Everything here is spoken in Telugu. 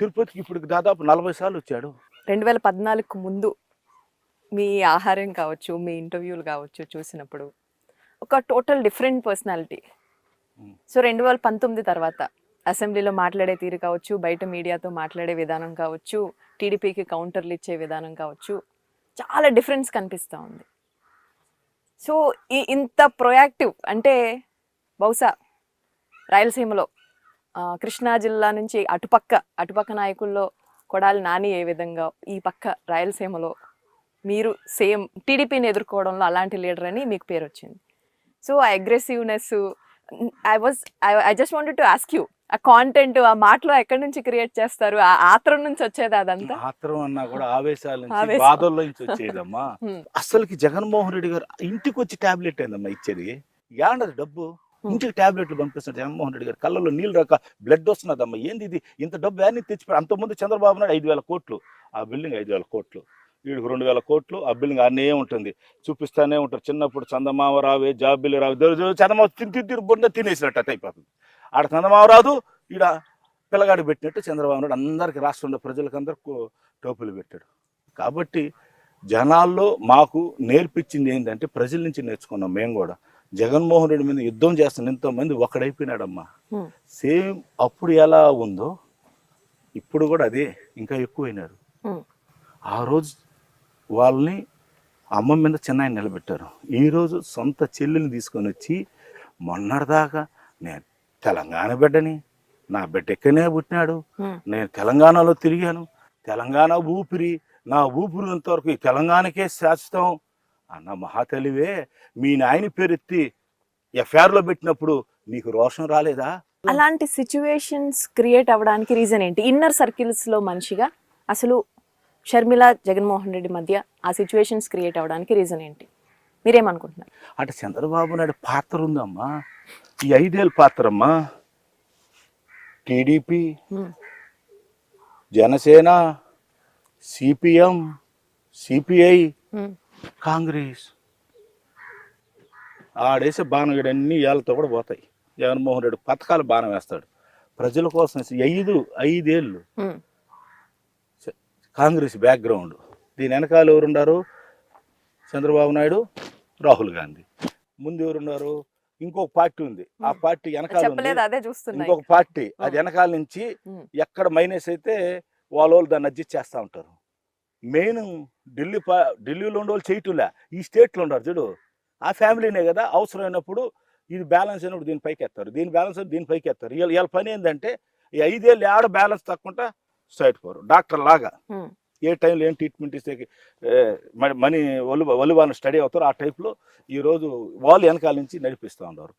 తిరుపతికి ఇప్పుడు దాదాపు 40 సార్లు వచ్చాడు. 2014కు ముందు మీ ఆహారం కావచ్చు, మీ ఇంటర్వ్యూలు కావచ్చు చూసినప్పుడు ఒక టోటల్ డిఫరెంట్ పర్సనాలిటీ. సో 2019 తర్వాత అసెంబ్లీలో మాట్లాడే తీరు కావచ్చు, బయట మీడియాతో మాట్లాడే విధానం కావచ్చు, టీడీపీకి కౌంటర్లు ఇచ్చే విధానం కావచ్చు, చాలా డిఫరెన్స్ కనిపిస్తూ ఉంది. సో ఇంత ప్రొయాక్టివ్ అంటే బహుశా రాయలసీమలో కృష్ణా జిల్లా నుంచి అటుపక్క నాయకుల్లో కొడాలి నాని ఏ విధంగా, ఈ పక్క రాయలసీమలో మీరు సేమ్ టీడీపీని ఎదుర్కోవడంలో అలాంటి లీడర్ అని మీకు పేరు వచ్చింది. సో ఆ aggressiveness, I just wanted to ask you, ఆ కాంటెంట్, ఆ మాటలో ఎక్కడి నుంచి క్రియేట్ చేస్తారు? ఆ ఆత్రం నుంచి వచ్చేది అదంతా? ఆత్రం అన్నా కూడా ఆవేశాల నుంచి, బాధల్లో నుంచి వచ్చేదమ్మా. అసలుకి జగన్మోహన్ రెడ్డి గారు ఇంటికి వచ్చి టాబ్లెట్ ఏందమ్మా ఇచ్చేది? ఏమన్నది డబ్బు? ఇంటికి టాబ్లెట్లు పంపిస్తున్నారు జగన్మోహన్ రెడ్డి గారు. కళ్ళలో నీళ్ళు రాక బ్లడ్ వస్తున్నదమ్మా. ఏంది ఇది? ఇంత డబ్బు యాన్ని తెచ్చిపోయి? అంతకుముందు చంద్రబాబు నాయుడు 5,000 కోట్లు, ఆ బిల్డింగ్ 5,000 కోట్లు, వీడికి 2,000 కోట్లు, ఆ బిల్డింగ్ అన్నీ ఉంటుంది, చూపిస్తానే ఉంటారు. చిన్నప్పుడు చందమామ రావే, జాబిల్లి రావే, చందమామ తిని బొంద తినేసినట్టు అయిపోతుంది. ఆడ చందమామ రాదు, ఈడ పిల్లగాడు పెట్టినట్టు చంద్రబాబు నాయుడు అందరికి, రాష్ట్రంలో ప్రజలకందరికి టోపులు పెట్టాడు. కాబట్టి జనాల్లో మాకు నేర్పించింది ఏంటంటే, ప్రజల నుంచి నేర్చుకున్నాం మేము కూడా. జగన్మోహన్ రెడ్డి మీద యుద్ధం చేస్తున్న ఎంతోమంది ఒకడైపోయినాడమ్మా. సేమ్ అప్పుడు ఎలా ఉందో ఇప్పుడు కూడా అదే, ఇంకా ఎక్కువైనారు. ఆ రోజు వాళ్ళని అమ్మ మీద చిన్నాయన నిలబెట్టారు. ఈరోజు సొంత చెల్లిని తీసుకొని వచ్చి మొన్నటిదాకా నేను తెలంగాణ బిడ్డని, నా బిడ్డ ఎక్కడనే పుట్టినాడు, నేను తెలంగాణలో తిరిగాను, తెలంగాణ ఊపిరి, నా ఊపిరినంత వరకు ఈ తెలంగాణకే శాశ్వతం అన్న మహాతలివే మీ నాయని పేరెత్తి ఎఫ్ఐఆర్లో పెట్టినప్పుడు నీకు రోషం రాలేదా? అలాంటి సిచ్యువేషన్స్ క్రియేట్ అవ్వడానికి రీజన్ ఏంటి? ఇన్నర్ సర్కిల్స్లో మనిషిగా అసలు షర్మిల జగన్మోహన్ రెడ్డి మధ్య ఆ సిచ్యువేషన్స్ క్రియేట్ అవ్వడానికి రీజన్ ఏంటి? మీరేమనుకుంటున్నారు? అంటే చంద్రబాబు నాయుడు పాత్ర ఉందమ్మా. ఈ 5 ఏళ్ళ పాత్ర అమ్మా. TDP, Janasena, CPM, CPI, Congress ఆడేసే బాణం అన్ని ఏళ్ళతో కూడా పోతాయి. జగన్మోహన్ రెడ్డి పథకాలు బాణం వేస్తాడు ప్రజల కోసం. 5 ఏళ్ళు కాంగ్రెస్ బ్యాక్గ్రౌండ్. దీని వెనకాల ఎవరున్నారు? చంద్రబాబు నాయుడు, రాహుల్ గాంధీ. ముందు ఎవరున్నారు? ఇంకొక పార్టీ ఉంది, ఆ పార్టీ వెనకాల ఇంకొక పార్టీ, అది వెనకాల నుంచి ఎక్కడ మైనస్ అయితే వాళ్ళు దాన్ని అడ్జస్ట్ చేస్తూ ఉంటారు. మెయిన్ ఢిల్లీలో ఉండేవాళ్ళు చేయటంలే, ఈ స్టేట్లో ఉండరు చూడు, ఆ ఫ్యామిలీనే కదా. అవసరమైనప్పుడు ఇది బ్యాలెన్స్ అయినప్పుడు దీని పైకి ఎత్తారు, దీని బ్యాలెన్స్ అయితే దీని పైకి ఎత్తారు. వీళ్ళ పని ఏంటంటే ఈ 5 ఏళ్ళు ఆడ బ్యాలెన్స్ తక్కువ సైడ్ పోరు. డాక్టర్ లాగా ఏ టైంలో ఏం ట్రీట్మెంట్ ఇస్తే మనీ వాళ్ళు స్టడీ అవుతారు, ఆ టైప్లో ఈరోజు వాళ్ళు వెనకాల నుంచి నడిపిస్తూ ఉన్నారు.